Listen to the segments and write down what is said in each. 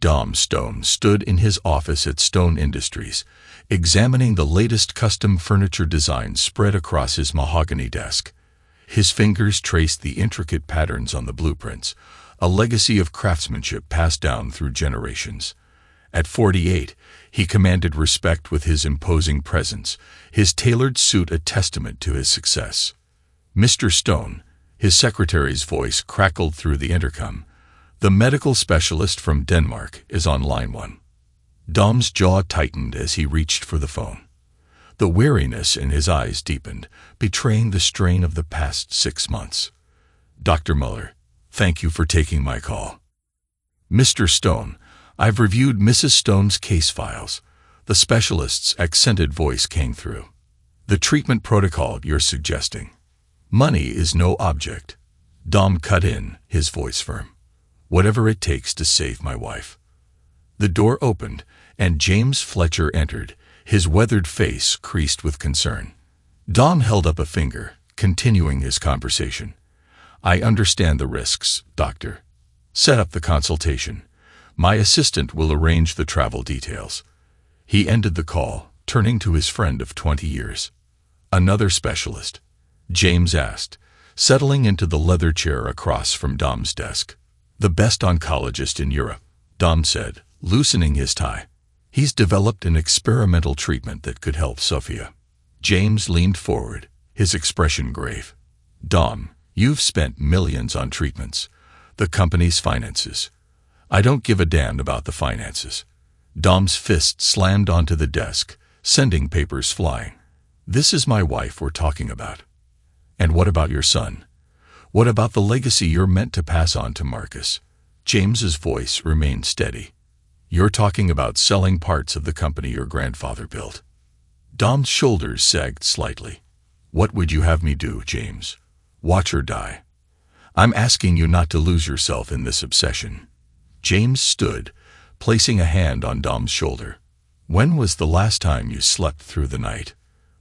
Dom Stone stood in his office at Stone Industries, examining the latest custom furniture designs spread across his mahogany desk. His fingers traced the intricate patterns on the blueprints, a legacy of craftsmanship passed down through generations. At 48, he commanded respect with his imposing presence, his tailored suit a testament to his success. "Mr. Stone," his secretary's voice crackled through the intercom, "the medical specialist from Denmark is on line 1. Dom's jaw tightened as he reached for the phone. The weariness in his eyes deepened, betraying the strain of the past 6 months. "Dr. Muller, thank you for taking my call." "Mr. Stone, I've reviewed Mrs. Stone's case files." The specialist's accented voice came through. "The treatment protocol you're suggesting. Money is no object." Dom cut in, his voice firm. "Whatever it takes to save my wife." The door opened, and James Fletcher entered, his weathered face creased with concern. Dom held up a finger, continuing his conversation. "I understand the risks, doctor. Set up the consultation. My assistant will arrange the travel details." He ended the call, turning to his friend of 20 years. "Another specialist?" James asked, settling into the leather chair across from Dom's desk. "The best oncologist in Europe," Dom said, loosening his tie. "He's developed an experimental treatment that could help Sophia." James leaned forward, his expression grave. "Dom, you've spent millions on treatments. The company's finances. I don't give a damn about the finances." Dom's fist slammed onto the desk, sending papers flying. "This is my wife we're talking about. And what about your son? What about the legacy you're meant to pass on to Marcus?" James's voice remained steady. "You're talking about selling parts of the company your grandfather built." Dom's shoulders sagged slightly. "What would you have me do, James? Watch her die?" "I'm asking you not to lose yourself in this obsession." James stood, placing a hand on Dom's shoulder. "When was the last time you slept through the night?"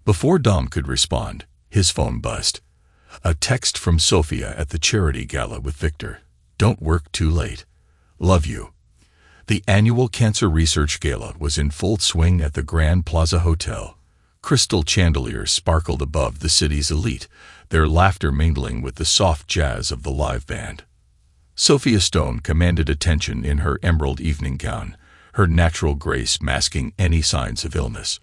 Before Dom could respond, his phone buzzed. A text from Sophia at the charity gala with Victor. "Don't work too late. Love you." The annual Cancer Research Gala was in full swing at the Grand Plaza Hotel. Crystal chandeliers sparkled above the city's elite, their laughter mingling with the soft jazz of the live band. Sophia Stone commanded attention in her emerald evening gown, her natural grace masking any signs of illness.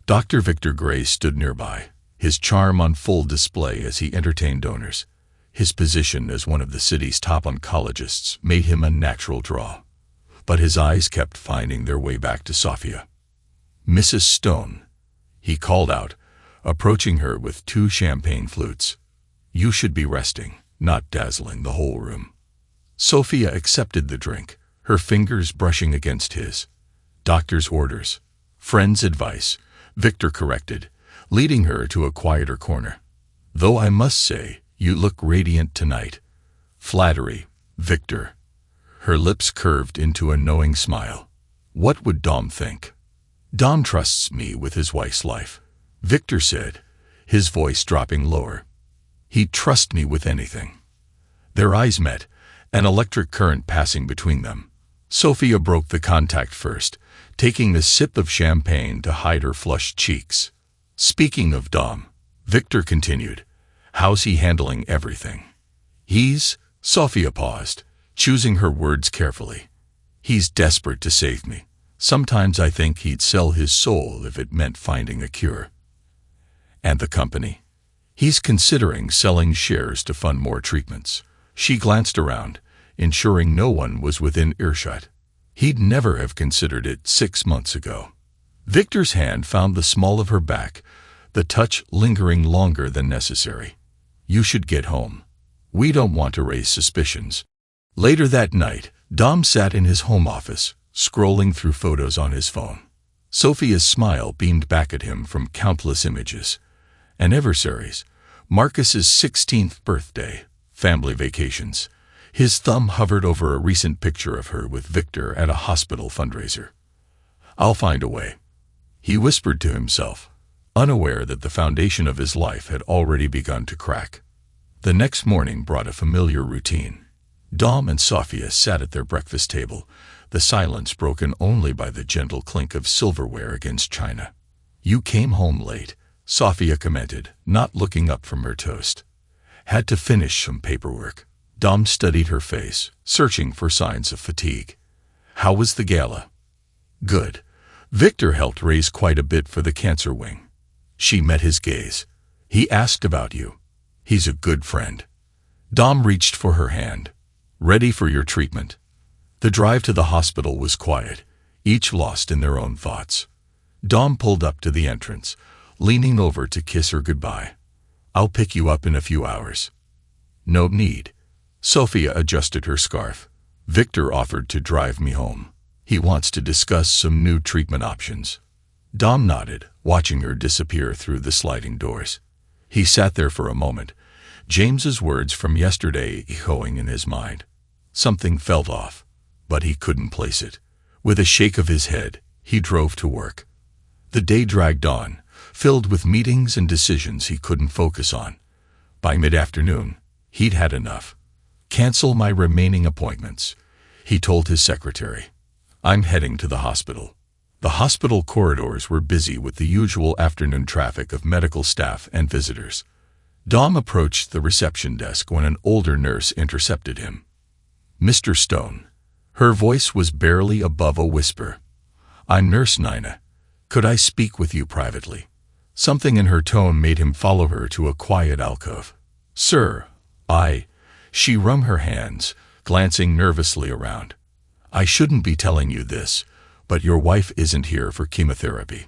Dr. Victor Gray stood nearby, his charm on full display as he entertained donors. His position as one of the city's top oncologists made him a natural draw. But his eyes kept finding their way back to Sophia. "Mrs. Stone," he called out, approaching her with 2 champagne flutes. "You should be resting, not dazzling the whole room." Sophia accepted the drink, her fingers brushing against his. "Doctor's orders. Friend's advice," Victor corrected, leading her to a quieter corner. "Though I must say, you look radiant tonight." "Flattery, Victor." Her lips curved into a knowing smile. "What would Dom think?" "Dom trusts me with his wife's life," Victor said, his voice dropping lower. "He'd trust me with anything." Their eyes met, an electric current passing between them. Sophia broke the contact first, taking a sip of champagne to hide her flushed cheeks. "Speaking of Dom," Victor continued, "how's he handling everything?" Sophia paused, choosing her words carefully. "He's desperate to save me. Sometimes I think he'd sell his soul if it meant finding a cure." "And the company?" "He's considering selling shares to fund more treatments." She glanced around, ensuring no one was within earshot. He'd never have considered it 6 months ago. Victor's hand found the small of her back, the touch lingering longer than necessary. "You should get home. We don't want to raise suspicions." Later that night, Dom sat in his home office, scrolling through photos on his phone. Sophia's smile beamed back at him from countless images. Anniversaries, Marcus's 16th birthday, family vacations. His thumb hovered over a recent picture of her with Victor at a hospital fundraiser. "I'll find a way," he whispered to himself, unaware that the foundation of his life had already begun to crack. The next morning brought a familiar routine. Dom and Sophia sat at their breakfast table, the silence broken only by the gentle clink of silverware against china. "You came home late," Sophia commented, not looking up from her toast. "Had to finish some paperwork." Dom studied her face, searching for signs of fatigue. "How was the gala?" "Good. Victor helped raise quite a bit for the cancer wing." She met his gaze. "He asked about you. He's a good friend." Dom reached for her hand. "Ready for your treatment?" The drive to the hospital was quiet, each lost in their own thoughts. Dom pulled up to the entrance, leaning over to kiss her goodbye. "I'll pick you up in a few hours." "No need." Sophia adjusted her scarf. "Victor offered to drive me home. He wants to discuss some new treatment options." Dom nodded, watching her disappear through the sliding doors. He sat there for a moment, James's words from yesterday echoing in his mind. Something felt off, but he couldn't place it. With a shake of his head, he drove to work. The day dragged on, filled with meetings and decisions he couldn't focus on. By mid-afternoon, he'd had enough. "Cancel my remaining appointments," he told his secretary. "I'm heading to the hospital." The hospital corridors were busy with the usual afternoon traffic of medical staff and visitors. Dom approached the reception desk when an older nurse intercepted him. "Mr. Stone." Her voice was barely above a whisper. "I'm Nurse Nina. Could I speak with you privately?" Something in her tone made him follow her to a quiet alcove. "Sir, She wrung her hands, glancing nervously around. "I shouldn't be telling you this, but your wife isn't here for chemotherapy."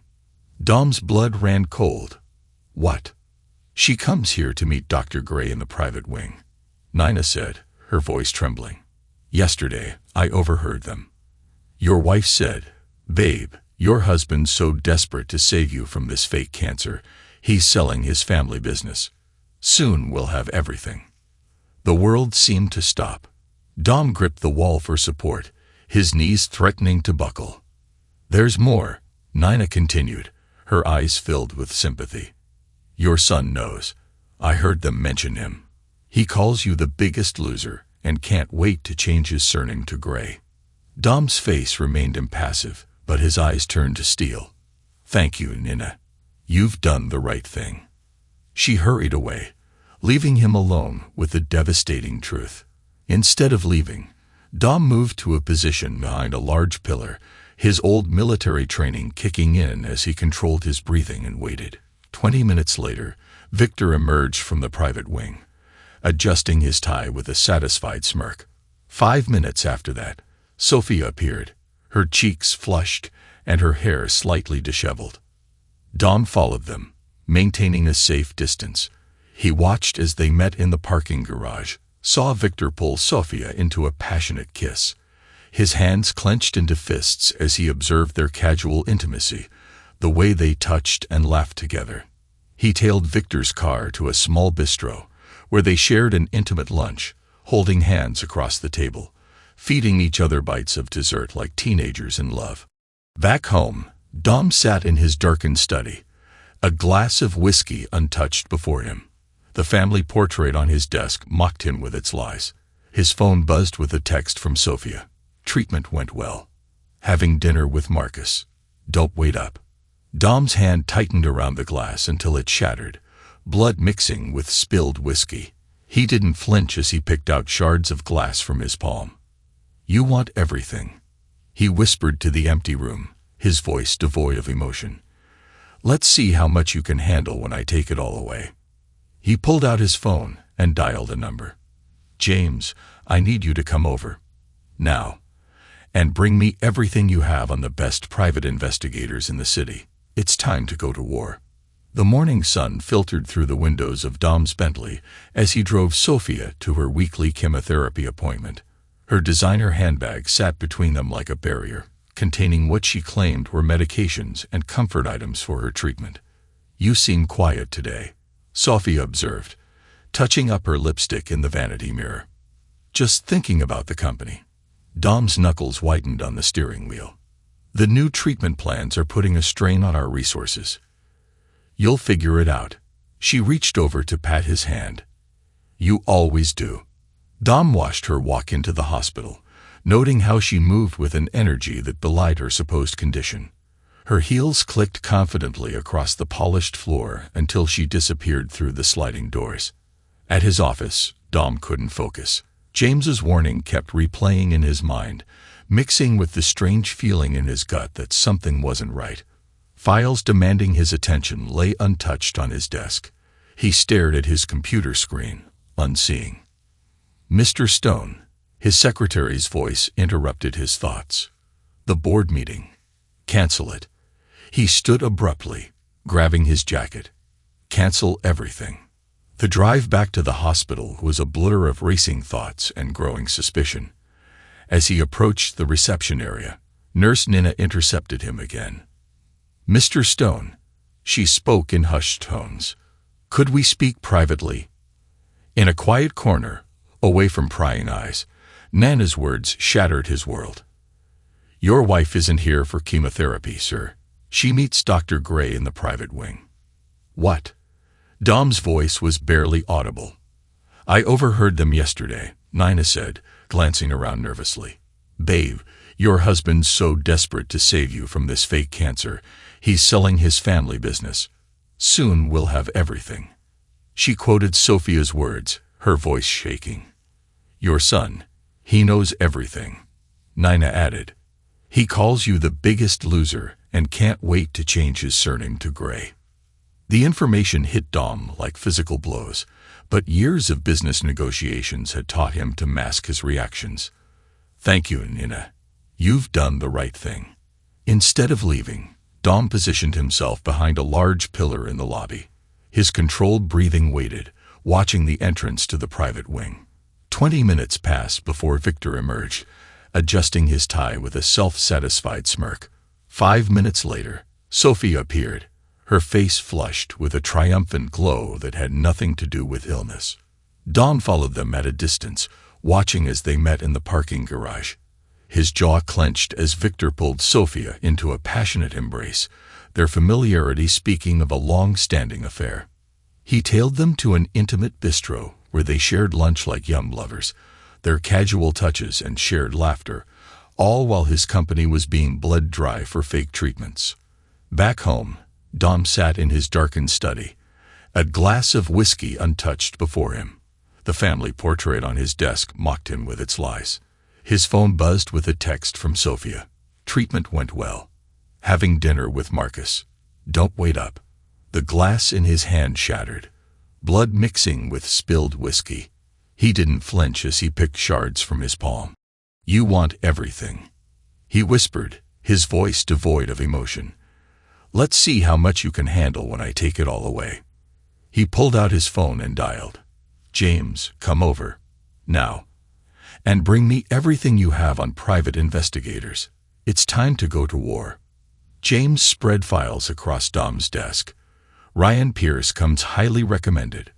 Dom's blood ran cold. "What?" "She comes here to meet Dr. Gray in the private wing," Nina said, her voice trembling. "Yesterday, I overheard them. Your wife said, 'Babe, your husband's so desperate to save you from this fake cancer, he's selling his family business. Soon we'll have everything.'" The world seemed to stop. Dom gripped the wall for support, his knees threatening to buckle. "There's more," Nina continued, her eyes filled with sympathy. "Your son knows. I heard them mention him. He calls you the biggest loser and can't wait to change his surname to Gray." Dom's face remained impassive, but his eyes turned to steel. "Thank you, Nina. You've done the right thing." She hurried away, leaving him alone with the devastating truth. Instead of leaving, Dom moved to a position behind a large pillar, his old military training kicking in as he controlled his breathing and waited. 20 minutes later, Victor emerged from the private wing, adjusting his tie with a satisfied smirk. 5 minutes after that, Sophia appeared, her cheeks flushed and her hair slightly disheveled. Dom followed them, maintaining a safe distance. He watched as they met in the parking garage, saw Victor pull Sophia into a passionate kiss. His hands clenched into fists as he observed their casual intimacy, the way they touched and laughed together. He tailed Victor's car to a small bistro, where they shared an intimate lunch, holding hands across the table, feeding each other bites of dessert like teenagers in love. Back home, Dom sat in his darkened study, a glass of whiskey untouched before him. The family portrait on his desk mocked him with its lies. His phone buzzed with a text from Sophia. "Treatment went well. Having dinner with Marcus. Don't wait up." Dom's hand tightened around the glass until it shattered, blood mixing with spilled whiskey. He didn't flinch as he picked out shards of glass from his palm. "You want everything," he whispered to the empty room, his voice devoid of emotion. "Let's see how much you can handle when I take it all away." He pulled out his phone and dialed a number. "James, I need you to come over. Now. And bring me everything you have on the best private investigators in the city. It's time to go to war." The morning sun filtered through the windows of Dom's Bentley as he drove Sophia to her weekly chemotherapy appointment. Her designer handbag sat between them like a barrier, containing what she claimed were medications and comfort items for her treatment. "You seem quiet today," Sophia observed, touching up her lipstick in the vanity mirror. "Just thinking about the company." Dom's knuckles whitened on the steering wheel. "The new treatment plans are putting a strain on our resources." "You'll figure it out." She reached over to pat his hand. "You always do." Dom watched her walk into the hospital, noting how she moved with an energy that belied her supposed condition. Her heels clicked confidently across the polished floor until she disappeared through the sliding doors. At his office, Dom couldn't focus. James's warning kept replaying in his mind, mixing with the strange feeling in his gut that something wasn't right. Files demanding his attention lay untouched on his desk. He stared at his computer screen, unseeing. "Mr. Stone," his secretary's voice interrupted his thoughts. "The board meeting. Cancel it." He stood abruptly, grabbing his jacket. Cancel everything. The drive back to the hospital was a blur of racing thoughts and growing suspicion. As he approached the reception area, Nurse Nina intercepted him again. "Mr. Stone," she spoke in hushed tones. "Could we speak privately?" In a quiet corner, away from prying eyes, Nana's words shattered his world. "Your wife isn't here for chemotherapy, sir. She meets Dr. Gray in the private wing." "What?" Dom's voice was barely audible. "I overheard them yesterday," Nina said, glancing around nervously. "Babe, your husband's so desperate to save you from this fake cancer, he's selling his family business. Soon we'll have everything." She quoted Sophia's words, her voice shaking. "Your son, he knows everything," Nina added. "He calls you the biggest loser and can't wait to change his surname to Gray." The information hit Dom like physical blows, but years of business negotiations had taught him to mask his reactions. "Thank you, Nina. You've done the right thing." Instead of leaving, Dom positioned himself behind a large pillar in the lobby. His controlled breathing waited, watching the entrance to the private wing. 20 minutes passed before Victor emerged, adjusting his tie with a self-satisfied smirk. 5 minutes later, Sophia appeared, her face flushed with a triumphant glow that had nothing to do with illness. Dom followed them at a distance, watching as they met in the parking garage. His jaw clenched as Victor pulled Sophia into a passionate embrace, their familiarity speaking of a long-standing affair. He tailed them to an intimate bistro where they shared lunch like young lovers, their casual touches and shared laughter, all while his company was being bled dry for fake treatments. Back home, Dom sat in his darkened study, a glass of whiskey untouched before him. The family portrait on his desk mocked him with its lies. His phone buzzed with a text from Sophia. "Treatment went well. Having dinner with Marcus. Don't wait up." The glass in his hand shattered, blood mixing with spilled whiskey. He didn't flinch as he picked shards from his palm. "You want everything," he whispered, his voice devoid of emotion. "Let's see how much you can handle when I take it all away." He pulled out his phone and dialed. "James, come over. Now. And bring me everything you have on private investigators. It's time to go to war." James spread files across Dom's desk. "Ryan Pierce comes highly recommended.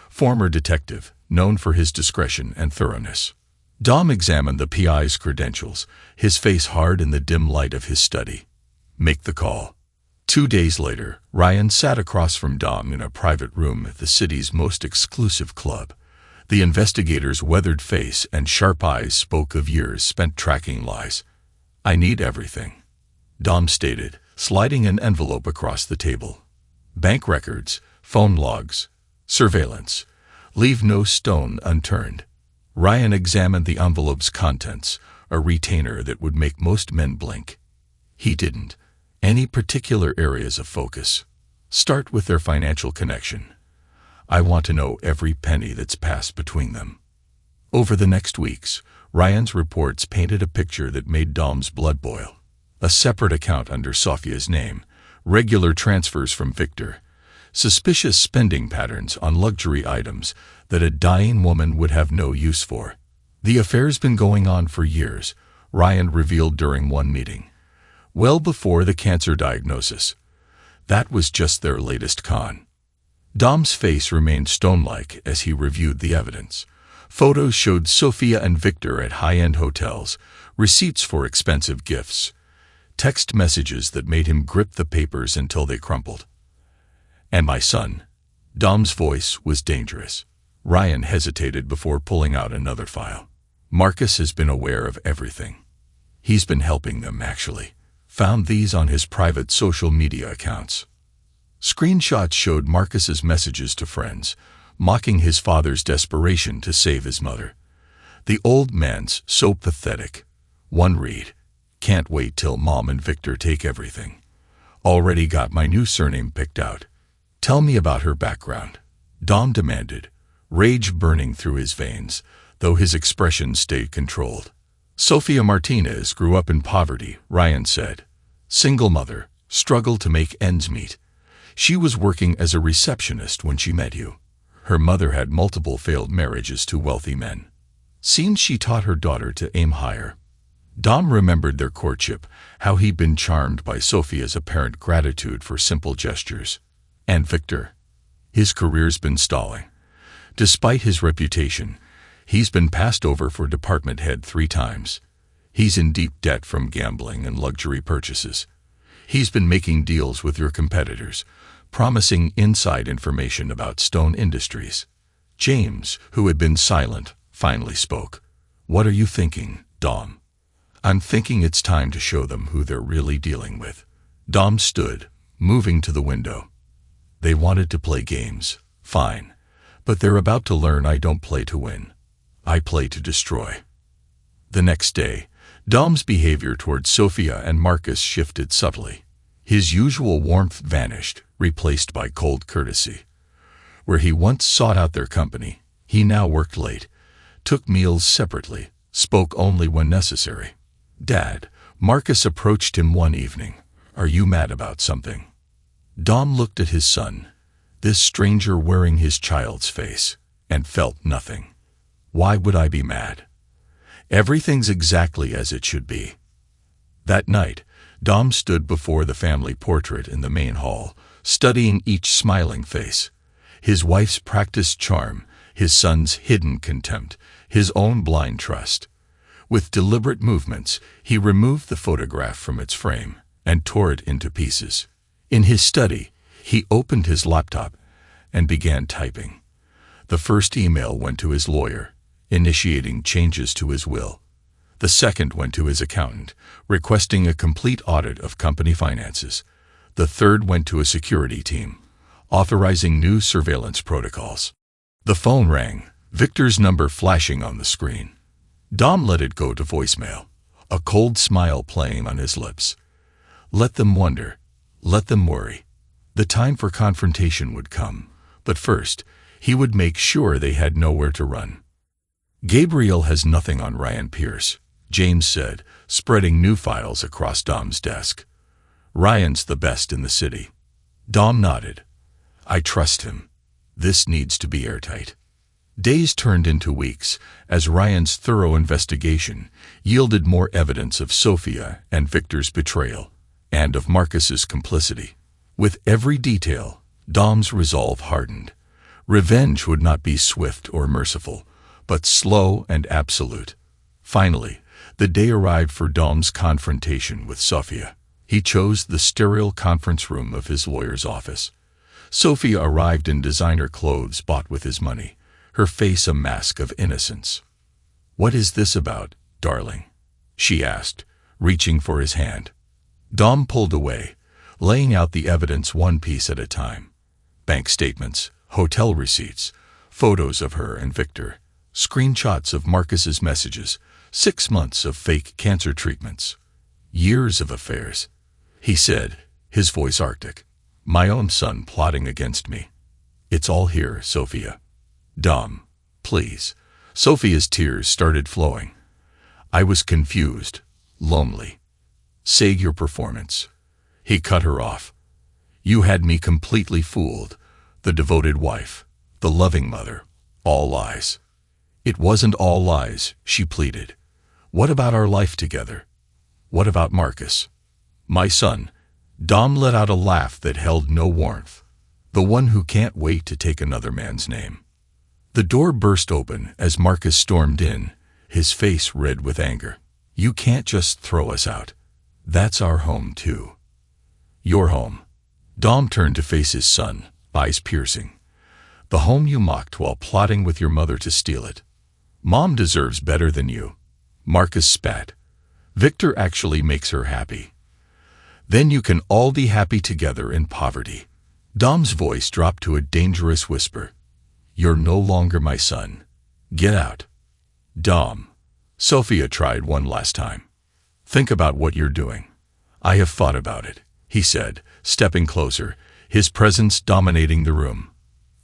Former detective, known for his discretion and thoroughness." Dom examined the PI's credentials, his face hard in the dim light of his study. "Make the call." 2 days later, Ryan sat across from Dom in a private room at the city's most exclusive club. The investigator's weathered face and sharp eyes spoke of years spent tracking lies. "I need everything," Dom stated, sliding an envelope across the table. "Bank records, phone logs, surveillance. Leave no stone unturned." Ryan examined the envelope's contents, a retainer that would make most men blink. He didn't. "Any particular areas of focus? Start with their financial connection. I want to know every penny that's passed between them." Over the next weeks, Ryan's reports painted a picture that made Dom's blood boil. A separate account under Sophia's name, regular transfers from Victor, suspicious spending patterns on luxury items that a dying woman would have no use for. "The affair's been going on for years," Ryan revealed during one meeting. "Well before the cancer diagnosis. That was just their latest con." Dom's face remained stone-like as he reviewed the evidence. Photos showed Sophia and Victor at high-end hotels, receipts for expensive gifts, text messages that made him grip the papers until they crumpled. "And my son." Dom's voice was dangerous. Ryan hesitated before pulling out another file. Marcus has been aware of everything. He's been helping them, actually. Found these on his private social media accounts. Screenshots showed Marcus's messages to friends, mocking his father's desperation to save his mother. The old man's so pathetic. One read, "Can't wait till Mom and Victor take everything. Already got my new surname picked out. Tell me about her background," Dom demanded, rage burning through his veins, though his expression stayed controlled. "Sofia Martinez grew up in poverty," Ryan said. "Single mother, struggled to make ends meet. She was working as a receptionist when she met you. Her mother had multiple failed marriages to wealthy men. Seems she taught her daughter to aim higher." Dom remembered their courtship, how he'd been charmed by Sofia's apparent gratitude for simple gestures. And Victor? His career's been stalling. Despite his reputation, he's been passed over for department head 3 times. He's in deep debt from gambling and luxury purchases. He's been making deals with your competitors, promising inside information about Stone Industries. James, who had been silent, finally spoke. "What are you thinking, Dom?" "I'm thinking it's time to show them who they're really dealing with." Dom stood, moving to the window. "They wanted to play games. Fine. But they're about to learn I don't play to win. I play to destroy." The next day, Dom's behavior towards Sofia and Marcus shifted subtly. His usual warmth vanished, replaced by cold courtesy. Where he once sought out their company, he now worked late, took meals separately, spoke only when necessary. "Dad," Marcus approached him one evening. "Are you mad about something?" Dom looked at his son, this stranger wearing his child's face, and felt nothing. "Why would I be mad? Everything's exactly as it should be." That night, Dom stood before the family portrait in the main hall, studying each smiling face. His wife's practiced charm, his son's hidden contempt, his own blind trust. With deliberate movements, he removed the photograph from its frame and tore it into pieces. In his study, he opened his laptop and began typing. The first email went to his lawyer, initiating changes to his will. The second went to his accountant, requesting a complete audit of company finances. The third went to a security team, authorizing new surveillance protocols. The phone rang, Victor's number flashing on the screen. Dom let it go to voicemail, a cold smile playing on his lips. Let them wonder. Let them worry. The time for confrontation would come, but first, he would make sure they had nowhere to run. "Gabriel has nothing on Ryan Pierce," James said, spreading new files across Dom's desk. "Ryan's the best in the city." Dom nodded. "I trust him. This needs to be airtight." Days turned into weeks as Ryan's thorough investigation yielded more evidence of Sofia and Victor's betrayal, and of Marcus's complicity. With every detail, Dom's resolve hardened. Revenge would not be swift or merciful, but slow and absolute. Finally, the day arrived for Dom's confrontation with Sofia. He chose the sterile conference room of his lawyer's office. Sofia arrived in designer clothes bought with his money, her face a mask of innocence. "What is this about, darling?" she asked, reaching for his hand. Dom pulled away, laying out the evidence one piece at a time. Bank statements, hotel receipts, photos of her and Victor, screenshots of Marcus's messages, 6 months of fake cancer treatments. Years of affairs. He said, his voice arctic. "My own son plotting against me. It's all here, Sofia." "Dom, please." Sofia's tears started flowing. "I was confused, lonely. Say your performance." He cut her off. "You had me completely fooled. The devoted wife, the loving mother, all lies." "It wasn't all lies," she pleaded. "What about our life together? What about Marcus? My son?" Dom let out a laugh that held no warmth. "The one who can't wait to take another man's name." The door burst open as Marcus stormed in, his face red with anger. "You can't just throw us out. That's our home, too." "Your home." Dom turned to face his son, eyes piercing. The home you mocked while plotting with your mother to steal it. Mom deserves better than you. Marcus spat. Victor actually makes her happy. Then you can all be happy together in poverty. Dom's voice dropped to a dangerous whisper. You're no longer my son. Get out. Dom. Sophia tried one last time. Think about what you're doing. I have thought about it, he said, stepping closer, his presence dominating the room.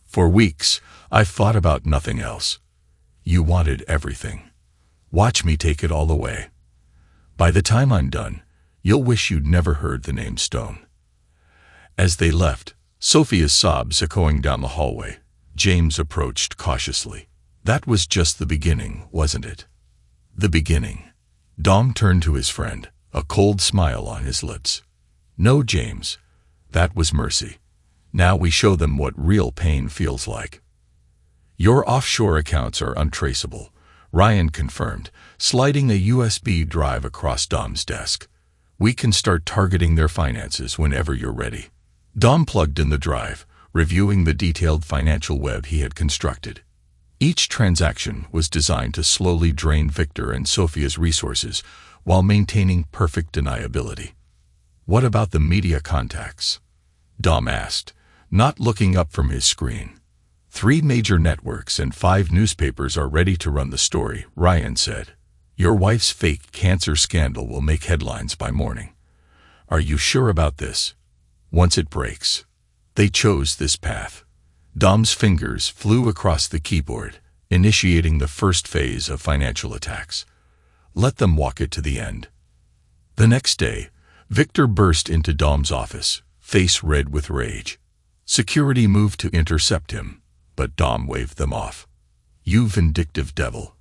For weeks, I've thought about nothing else. You wanted everything. Watch me take it all away. By the time I'm done, you'll wish you'd never heard the name Stone. As they left, Sophia's sobs echoing down the hallway, James approached cautiously. That was just the beginning, wasn't it? The beginning. Dom turned to his friend, a cold smile on his lips. No, James. That was mercy. Now we show them what real pain feels like. Your offshore accounts are untraceable, Ryan confirmed, sliding a USB drive across Dom's desk. We can start targeting their finances whenever you're ready. Dom plugged in the drive, reviewing the detailed financial web he had constructed. Each transaction was designed to slowly drain Victor and Sophia's resources while maintaining perfect deniability. What about the media contacts? Dom asked, not looking up from his screen. 3 major networks and 5 newspapers are ready to run the story, Ryan said. Your wife's fake cancer scandal will make headlines by morning. Are you sure about this? Once it breaks. They chose this path. Dom's fingers flew across the keyboard, initiating the first phase of financial attacks. Let them walk it to the end. The next day, Victor burst into Dom's office, face red with rage. Security moved to intercept him, but Dom waved them off. You vindictive devil.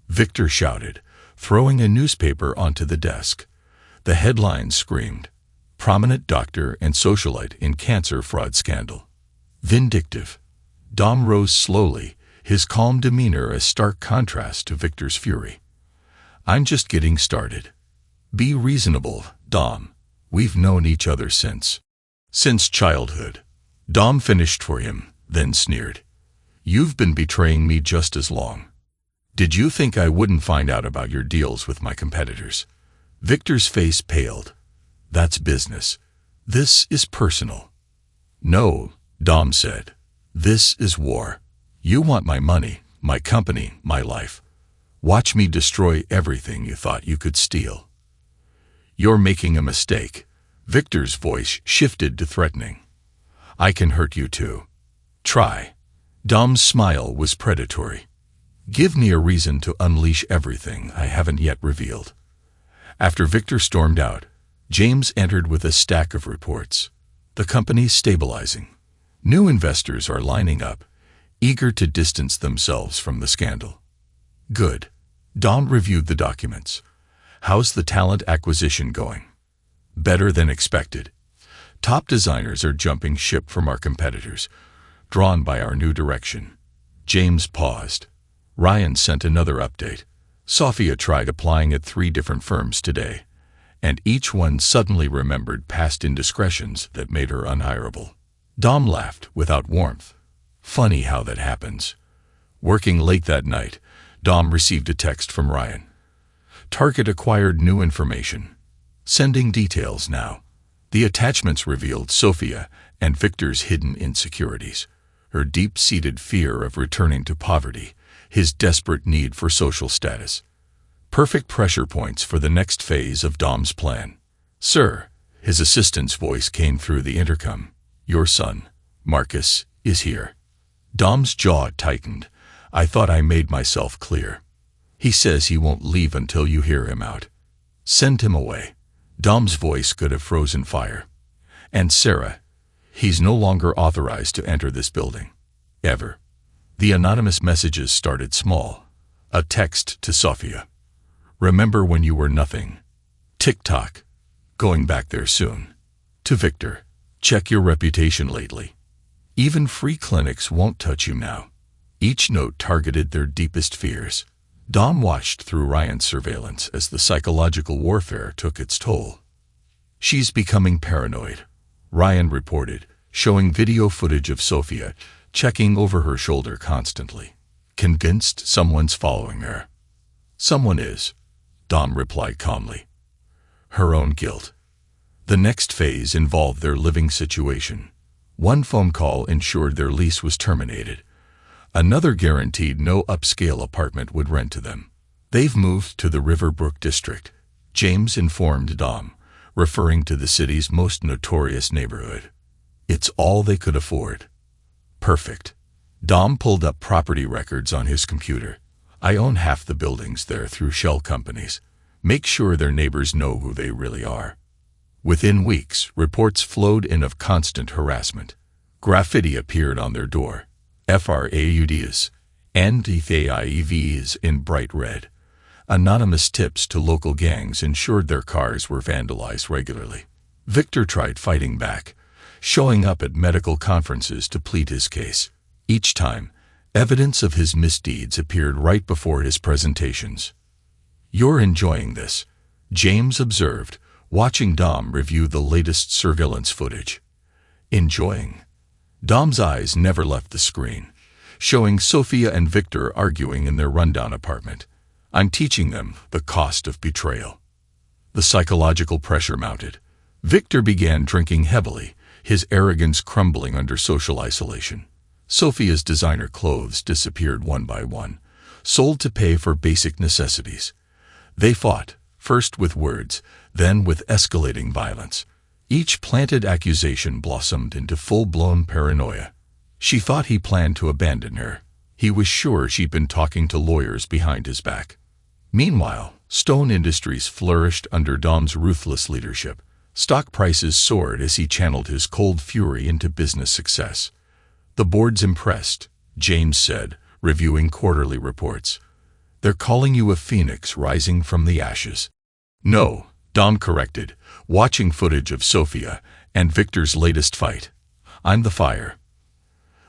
Victor shouted, throwing a newspaper onto the desk. The headline screamed, Prominent doctor and socialite in cancer fraud scandal. Vindictive. Dom rose slowly, his calm demeanor a stark contrast to Victor's fury. I'm just getting started. Be reasonable, Dom. We've known each other since childhood. Dom finished for him, then sneered. You've been betraying me just as long. Did you think I wouldn't find out about your deals with my competitors? Victor's face paled. That's business. This is personal. No, Dom said. This is war. You want my money, my company, my life. Watch me destroy everything you thought you could steal. You're making a mistake. Victor's voice shifted to threatening. I can hurt you too. Try. Dom's smile was predatory. Give me a reason to unleash everything I haven't yet revealed. After Victor stormed out, James entered with a stack of reports. The company's stabilizing. New investors are lining up, eager to distance themselves from the scandal. Good. Dom reviewed the documents. How's the talent acquisition going? Better than expected. Top designers are jumping ship from our competitors, drawn by our new direction. James paused. Ryan sent another update. Sophia tried applying at 3 different firms today, and each one suddenly remembered past indiscretions that made her unhireable. Dom laughed without warmth. Funny how that happens. Working late that night, Dom received a text from Ryan. Target acquired new information. Sending details now. The attachments revealed Sophia and Victor's hidden insecurities, her deep-seated fear of returning to poverty, his desperate need for social status. Perfect pressure points for the next phase of Dom's plan. Sir, his assistant's voice came through the intercom. Your son, Marcus, is here. Dom's jaw tightened. I thought I made myself clear. He says he won't leave until you hear him out. Send him away. Dom's voice could have frozen fire. And Sarah, he's no longer authorized to enter this building. Ever. The anonymous messages started small. A text to Sophia. Remember when you were nothing. Tick-tock. Going back there soon. To Victor. Check your reputation lately. Even free clinics won't touch you now. Each note targeted their deepest fears. Dom watched through Ryan's surveillance as the psychological warfare took its toll. She's becoming paranoid, Ryan reported, showing video footage of Sophia checking over her shoulder constantly, convinced someone's following her. Someone is, Dom replied calmly. Her own guilt. The next phase involved their living situation. One phone call ensured their lease was terminated. Another guaranteed no upscale apartment would rent to them. They've moved to the Riverbrook district, James informed Dom, referring to the city's most notorious neighborhood. It's all they could afford. Perfect. Dom pulled up property records on his computer. I own half the buildings there through shell companies. Make sure their neighbors know who they really are. Within weeks, reports flowed in of constant harassment. Graffiti appeared on their door. FRAUDs and FAIVs in bright red. Anonymous tips to local gangs ensured their cars were vandalized regularly. Victor tried fighting back, showing up at medical conferences to plead his case. Each time, evidence of his misdeeds appeared right before his presentations. You're enjoying this, James observed, watching Dom review the latest surveillance footage. Enjoying? Dom's eyes never left the screen, showing Sophia and Victor arguing in their rundown apartment. I'm teaching them the cost of betrayal. The psychological pressure mounted. Victor began drinking heavily, his arrogance crumbling under social isolation. Sophia's designer clothes disappeared one by one, sold to pay for basic necessities. They fought, first with words, then with escalating violence. Each planted accusation blossomed into full-blown paranoia. She thought he planned to abandon her. He was sure she'd been talking to lawyers behind his back. Meanwhile, Stone Industries flourished under Dom's ruthless leadership. Stock prices soared as he channeled his cold fury into business success. The board's impressed, James said, reviewing quarterly reports. They're calling you a phoenix rising from the ashes. No, Dom corrected, watching footage of Sophia and Victor's latest fight. I'm the fire.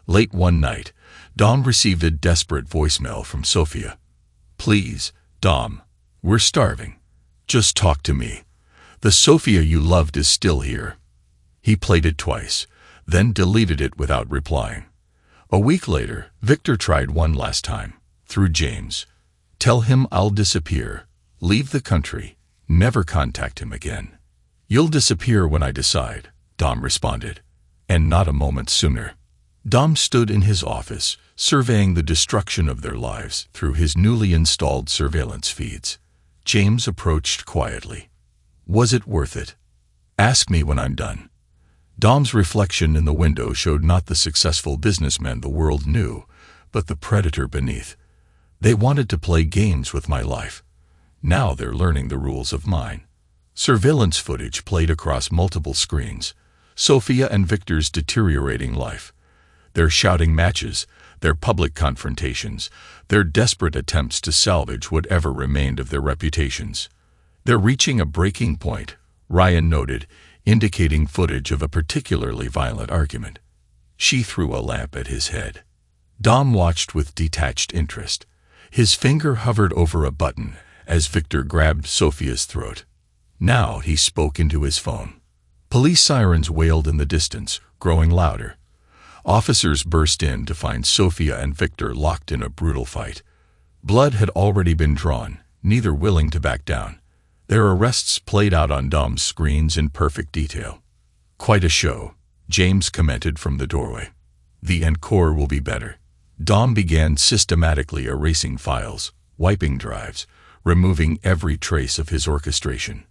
Late one night, Dom received a desperate voicemail from Sophia. Please, Dom, we're starving. Just talk to me. The Sophia you loved is still here. He played it twice, then deleted it without replying. A week later, Victor tried one last time, through James. Tell him I'll disappear, leave the country, never contact him again. You'll disappear when I decide, Dom responded, and not a moment sooner. Dom stood in his office, surveying the destruction of their lives through his newly installed surveillance feeds. James approached quietly. Was it worth it? Ask me when I'm done. Dom's reflection in the window showed not the successful businessman the world knew, but the predator beneath. They wanted to play games with my life. Now they're learning the rules of mine. Surveillance footage played across multiple screens. Sophia and Victor's deteriorating life. Their shouting matches, their public confrontations, their desperate attempts to salvage whatever remained of their reputations. They're reaching a breaking point, Ryan noted, indicating footage of a particularly violent argument. She threw a lamp at his head. Dom watched with detached interest. His finger hovered over a button as Victor grabbed Sophia's throat. Now he spoke into his phone. Police sirens wailed in the distance, growing louder. Officers burst in to find Sophia and Victor locked in a brutal fight. Blood had already been drawn, neither willing to back down. Their arrests played out on Dom's screens in perfect detail. Quite a show, James commented from the doorway. The encore will be better. Dom began systematically erasing files, wiping drives, removing every trace of his orchestration.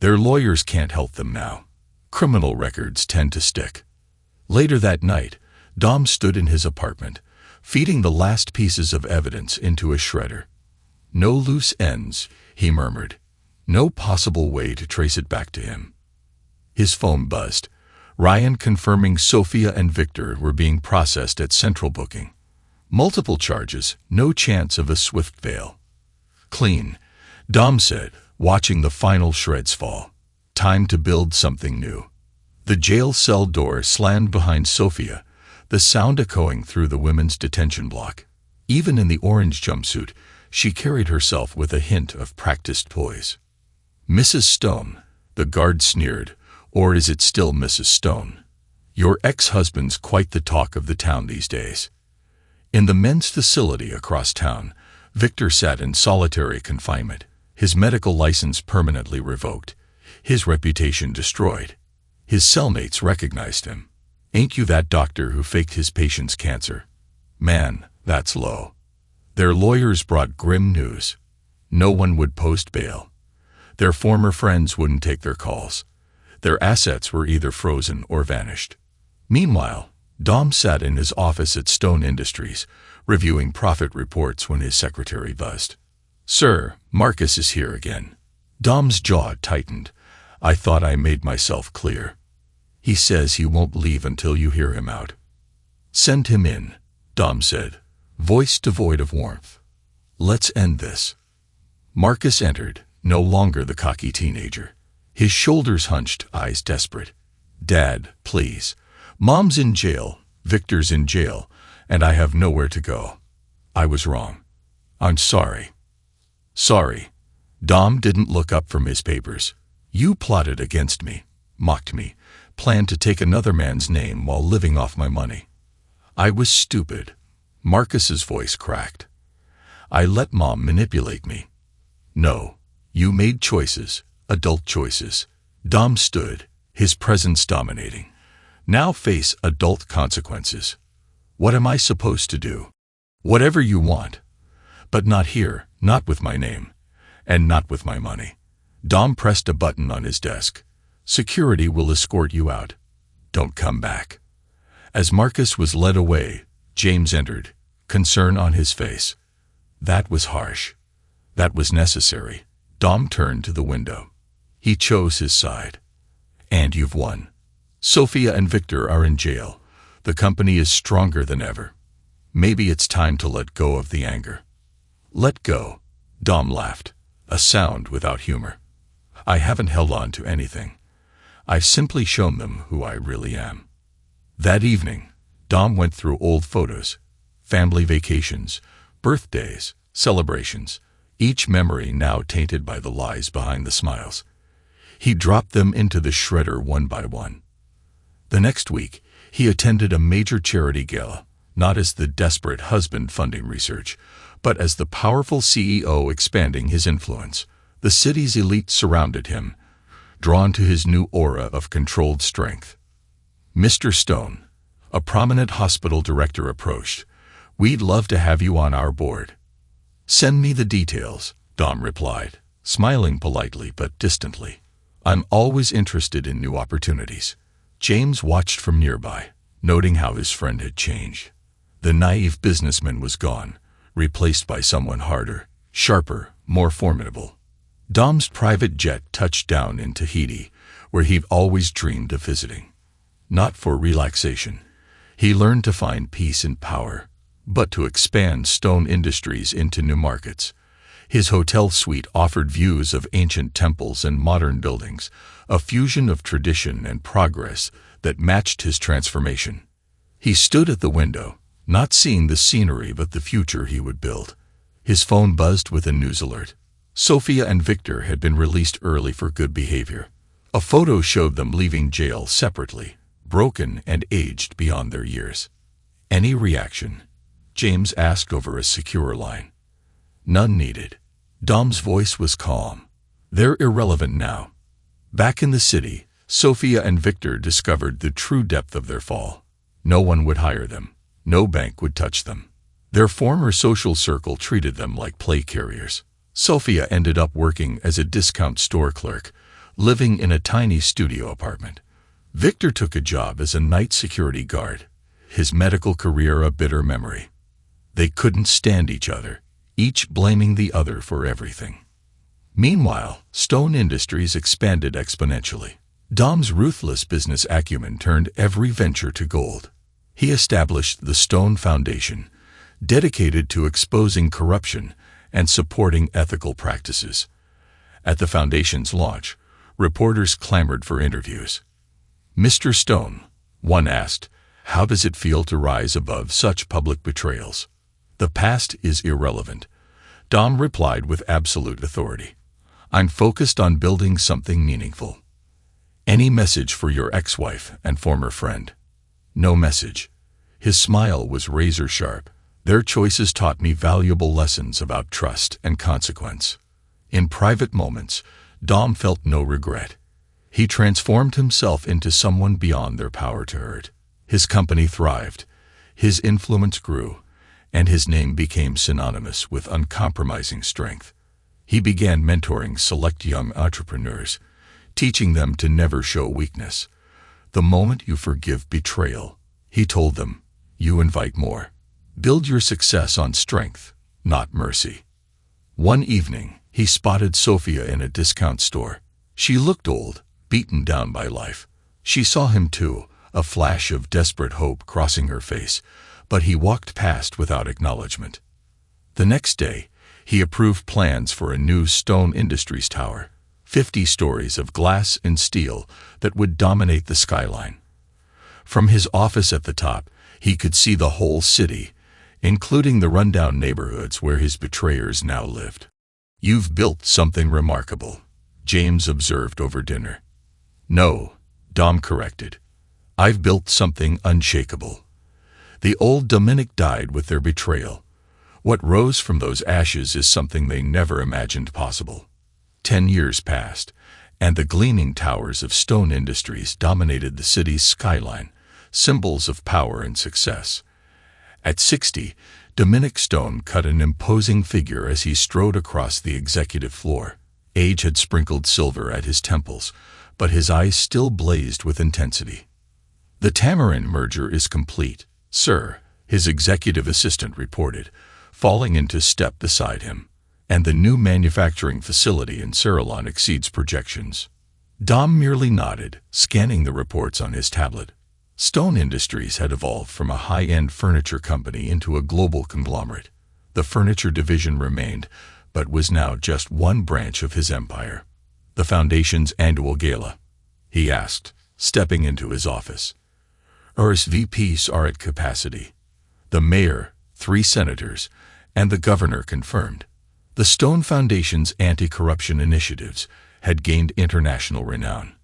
Their lawyers can't help them now. Criminal records tend to stick. Later that night, Dom stood in his apartment, feeding the last pieces of evidence into a shredder. No loose ends, he murmured. No possible way to trace it back to him. His phone buzzed. Ryan confirming Sophia and Victor were being processed at central booking. Multiple charges, no chance of a swift bail. Clean, Dom said, watching the final shreds fall. Time to build something new. The jail cell door slammed behind Sophia, the sound echoing through the women's detention block. Even in the orange jumpsuit, she carried herself with a hint of practiced poise. Mrs. Stone, the guard sneered, or is it still Mrs. Stone? Your ex-husband's quite the talk of the town these days. In the men's facility across town, Victor sat in solitary confinement, his medical license permanently revoked, his reputation destroyed. His cellmates recognized him. "Ain't you that doctor who faked his patient's cancer?" Man, that's low. Their lawyers brought grim news. No one would post bail. Their former friends wouldn't take their calls. Their assets were either frozen or vanished. Meanwhile, Dom sat in his office at Stone Industries, reviewing profit reports when his secretary buzzed. "Sir, Marcus is here again." Dom's jaw tightened. "I thought I made myself clear. He says he won't leave until you hear him out." "Send him in," Dom said, voice devoid of warmth. "Let's end this." Marcus entered, no longer the cocky teenager. His shoulders hunched, eyes desperate. "Dad, please. Mom's in jail, Victor's in jail, and I have nowhere to go. I was wrong. I'm sorry." "Sorry." Dom didn't look up from his papers. "You plotted against me, mocked me, planned to take another man's name while living off my money." "I was stupid." Marcus's voice cracked. "I let Mom manipulate me." "No, you made choices, adult choices." Dom stood, his presence dominating. "Now face adult consequences." "What am I supposed to do?" "Whatever you want. But not here, not with my name. And not with my money." Dom pressed a button on his desk. "Security will escort you out. Don't come back." As Marcus was led away, James entered, concern on his face. That was harsh. That was necessary. Dom turned to the window. He chose his side. "And you've won. Sophia and Victor are in jail. The company is stronger than ever. Maybe it's time to let go of the anger." "Let go?" Dom laughed, a sound without humor. "I haven't held on to anything. I've simply shown them who I really am." That evening, Dom went through old photos, family vacations, birthdays, celebrations, each memory now tainted by the lies behind the smiles. He dropped them into the shredder one by one. The next week, he attended a major charity gala, not as the desperate husband funding research, but as the powerful CEO expanding his influence. The city's elite surrounded him, drawn to his new aura of controlled strength. "Mr. Stone," a prominent hospital director approached, "we'd love to have you on our board." "Send me the details," Dom replied, smiling politely but distantly. "I'm always interested in new opportunities." James watched from nearby, noting how his friend had changed. The naive businessman was gone, replaced by someone harder, sharper, more formidable. Dom's private jet touched down in Tahiti, where he'd always dreamed of visiting. Not for relaxation. He learned to find peace and power, but to expand Stone Industries into new markets. His hotel suite offered views of ancient temples and modern buildings, a fusion of tradition and progress that matched his transformation. He stood at the window, not seeing the scenery but the future he would build. His phone buzzed with a news alert. Sophia and Victor had been released early for good behavior. A photo showed them leaving jail separately, broken and aged beyond their years. "Any reaction?" James asked over a secure line. "None needed." Dom's voice was calm. "They're irrelevant now." Back in the city, Sophia and Victor discovered the true depth of their fall. No one would hire them. No bank would touch them. Their former social circle treated them like play carriers. Sophia ended up working as a discount store clerk, living in a tiny studio apartment. Victor took a job as a night security guard, his medical career a bitter memory. They couldn't stand each other, each blaming the other for everything. Meanwhile, Stone Industries expanded exponentially. Dom's ruthless business acumen turned every venture to gold. He established the Stone Foundation, dedicated to exposing corruption and supporting ethical practices. At the foundation's launch, reporters clamored for interviews. "Mr. Stone," one asked, "how does it feel to rise above such public betrayals?" "The past is irrelevant," Dom replied with absolute authority. "I'm focused on building something meaningful." "Any message for your ex-wife and former friend?" No message. His smile was razor sharp. Their choices taught me valuable lessons about trust and consequence. In private moments, Dom felt no regret. He transformed himself into someone beyond their power to hurt. His company thrived, his influence grew, and his name became synonymous with uncompromising strength. He began mentoring select young entrepreneurs, teaching them to never show weakness. The moment you forgive betrayal, he told them, you invite more. Build your success on strength, not mercy. One evening, he spotted Sophia in a discount store. She looked old, beaten down by life. She saw him too, a flash of desperate hope crossing her face, but he walked past without acknowledgement. The next day, he approved plans for a new Stone Industries tower, 50 stories of glass and steel that would dominate the skyline. From his office at the top, he could see the whole city, including the rundown neighborhoods where his betrayers now lived. You've built something remarkable, James observed over dinner. No, Dom corrected. I've built something unshakable. The old Dominic died with their betrayal. What rose from those ashes is something they never imagined possible. 10 years passed, and the gleaming towers of Stone Industries dominated the city's skyline, symbols of power and success. At 60, Dominic Stone cut an imposing figure as he strode across the executive floor. Age had sprinkled silver at his temples, but his eyes still blazed with intensity. The Tamarind merger is complete, sir, his executive assistant reported, falling into step beside him, and the new manufacturing facility in Ceylon exceeds projections. Dom merely nodded, scanning the reports on his tablet. Stone Industries had evolved from a high-end furniture company into a global conglomerate. The furniture division remained, but was now just one branch of his empire. The Foundation's annual gala, he asked, stepping into his office. RSVPs are at capacity. The mayor, 3 senators, and the governor confirmed. The Stone Foundation's anti-corruption initiatives had gained international renown.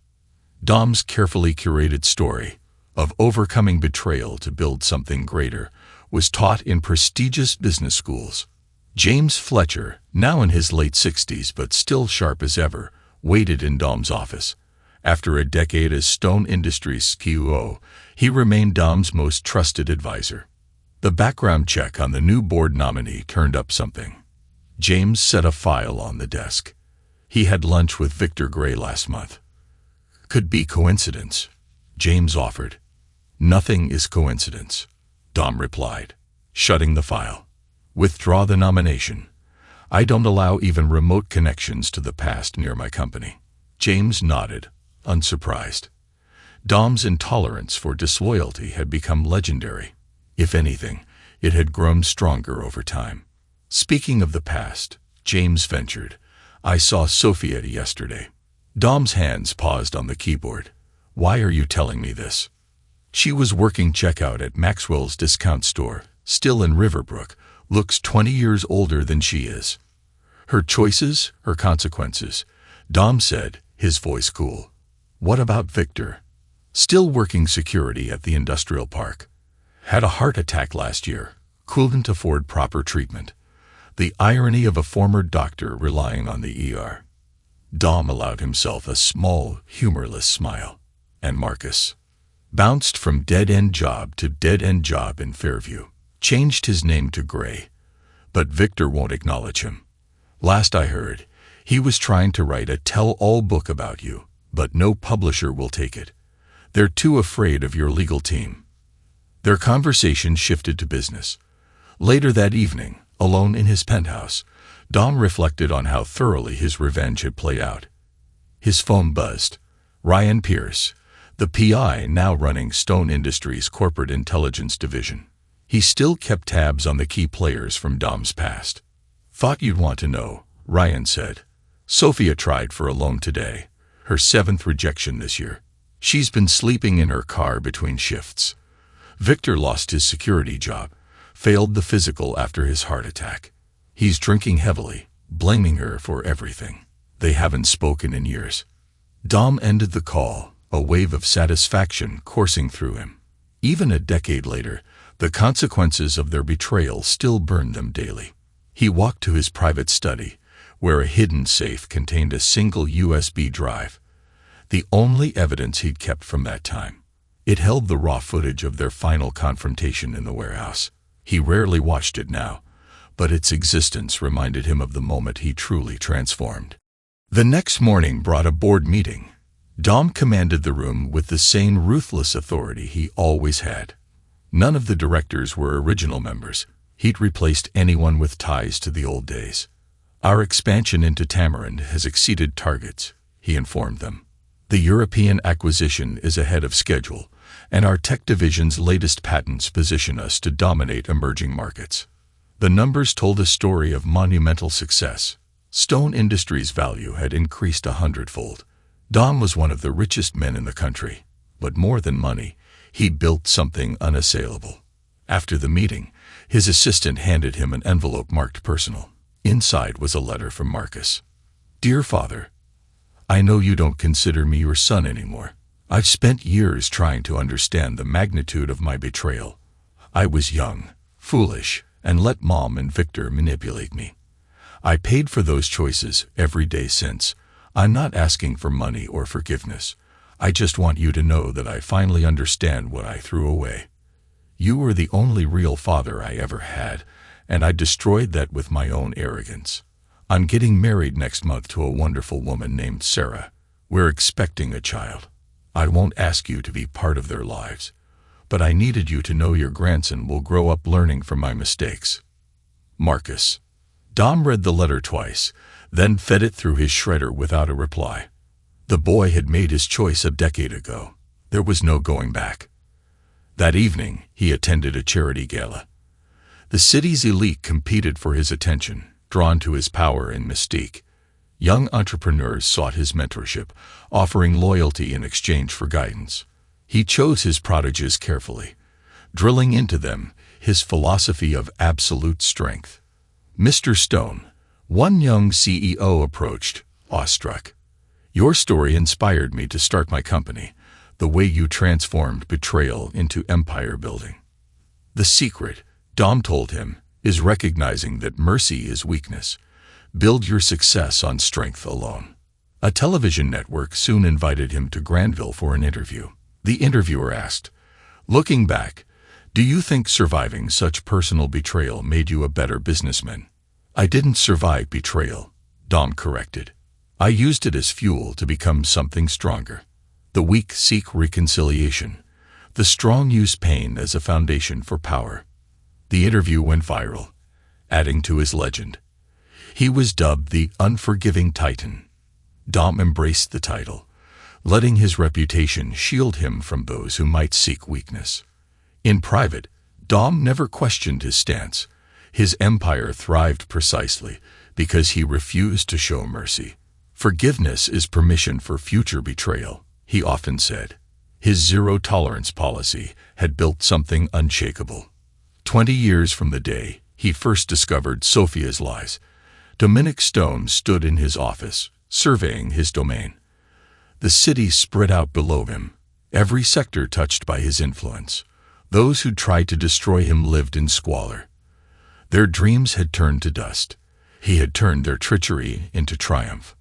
Dom's carefully curated story of overcoming betrayal to build something greater was taught in prestigious business schools. James Fletcher, now in his late 60s but still sharp as ever, waited in Dom's office. After a decade as Stone Industries CEO, he remained Dom's most trusted advisor. The background check on the new board nominee turned up something. James set a file on the desk. He had lunch with Victor Gray last month. Could be coincidence, James offered. Nothing is coincidence, Dom replied, shutting the file. Withdraw the nomination. I don't allow even remote connections to the past near my company. James nodded, unsurprised. Dom's intolerance for disloyalty had become legendary. If anything, it had grown stronger over time. Speaking of the past, James ventured, I saw Sophia yesterday. Dom's hands paused on the keyboard. Why are you telling me this? She was working checkout at Maxwell's discount store, still in Riverbrook, looks 20 years older than she is. Her choices, her consequences, Dom said, his voice cool. What about Victor? Still working security at the industrial park. Had a heart attack last year, couldn't afford proper treatment. The irony of a former doctor relying on the ER. Dom allowed himself a small, humorless smile. And Marcus bounced from dead-end job to dead-end job in Fairview. Changed his name to Gray. But Victor won't acknowledge him. Last I heard, he was trying to write a tell-all book about you, but no publisher will take it. They're too afraid of your legal team. Their conversation shifted to business. Later that evening, alone in his penthouse, Dom reflected on how thoroughly his revenge had played out. His phone buzzed. Ryan Pierce, the PI now running Stone Industries' corporate intelligence division. He still kept tabs on the key players from Dom's past. Thought you'd want to know, Ryan said. Sophia tried for a loan today, her 7th rejection this year. She's been sleeping in her car between shifts. Victor lost his security job, failed the physical after his heart attack. He's drinking heavily, blaming her for everything. They haven't spoken in years. Dom ended the call, a wave of satisfaction coursing through him. Even a decade later, the consequences of their betrayal still burned them daily. He walked to his private study, where a hidden safe contained a single USB drive, the only evidence he'd kept from that time. It held the raw footage of their final confrontation in the warehouse. He rarely watched it now, but its existence reminded him of the moment he truly transformed. The next morning brought a board meeting. Dom commanded the room with the same ruthless authority he always had. None of the directors were original members. He'd replaced anyone with ties to the old days. "Our expansion into Tamarind has exceeded targets," he informed them. "The European acquisition is ahead of schedule, and our tech division's latest patents position us to dominate emerging markets." The numbers told a story of monumental success. Stone Industries' value had increased 100-fold. Dom was one of the richest men in the country, but more than money, he built something unassailable. After the meeting, his assistant handed him an envelope marked personal. Inside was a letter from Marcus. "Dear Father, I know you don't consider me your son anymore. I've spent years trying to understand the magnitude of my betrayal. I was young, foolish, and let Mom and Victor manipulate me. I paid for those choices every day since. I'm not asking for money or forgiveness. I just want you to know that I finally understand what I threw away. You were the only real father I ever had, and I destroyed that with my own arrogance. I'm getting married next month to a wonderful woman named Sarah. We're expecting a child. I won't ask you to be part of their lives, but I needed you to know your grandson will grow up learning from my mistakes. Marcus." Dom read the letter twice, then fed it through his shredder without a reply. The boy had made his choice a decade ago. There was no going back. That evening, he attended a charity gala. The city's elite competed for his attention, drawn to his power and mystique. Young entrepreneurs sought his mentorship, offering loyalty in exchange for guidance. He chose his prodigies carefully, drilling into them his philosophy of absolute strength. "Mr. Stone," one young CEO approached, awestruck. "Your story inspired me to start my company, the way you transformed betrayal into empire building. The secret," Dom told him, "is recognizing that mercy is weakness. Build your success on strength alone." A television network soon invited him to Granville for an interview. The interviewer asked, "Looking back, do you think surviving such personal betrayal made you a better businessman?" "I didn't survive betrayal," Dom corrected. "I used it as fuel to become something stronger. The weak seek reconciliation. The strong use pain as a foundation for power." The interview went viral, adding to his legend. He was dubbed the Unforgiving Titan. Dom embraced the title, letting his reputation shield him from those who might seek weakness. In private, Dom never questioned his stance. His empire thrived precisely because he refused to show mercy. "Forgiveness is permission for future betrayal," he often said. His zero-tolerance policy had built something unshakable. 20 years from the day he first discovered Sophia's lies, Dominic Stone stood in his office, surveying his domain. The city spread out below him, every sector touched by his influence. Those who tried to destroy him lived in squalor. Their dreams had turned to dust. He had turned their treachery into triumph.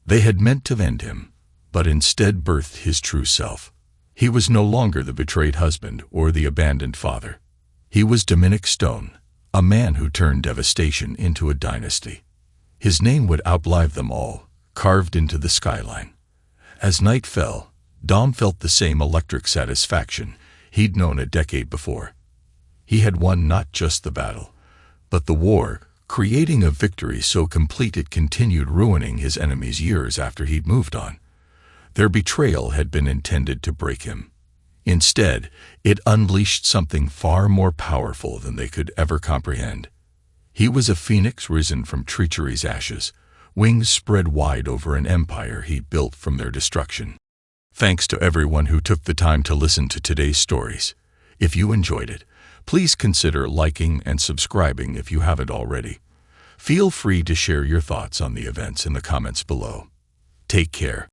They had meant to end him, but instead birthed his true self. He was no longer the betrayed husband or the abandoned father. He was Dominic Stone, a man who turned devastation into a dynasty. His name would outlive them all, carved into the skyline. As night fell, Dom felt the same electric satisfaction he'd known a decade before. He had won not just the battle, but the war, creating a victory so complete it continued ruining his enemies years after he'd moved on. Their betrayal had been intended to break him. Instead, it unleashed something far more powerful than they could ever comprehend. He was a phoenix risen from treachery's ashes, wings spread wide over an empire he built from their destruction. Thanks to everyone who took the time to listen to today's stories. If you enjoyed it, please consider liking and subscribing if you haven't already. Feel free to share your thoughts on the events in the comments below. Take care.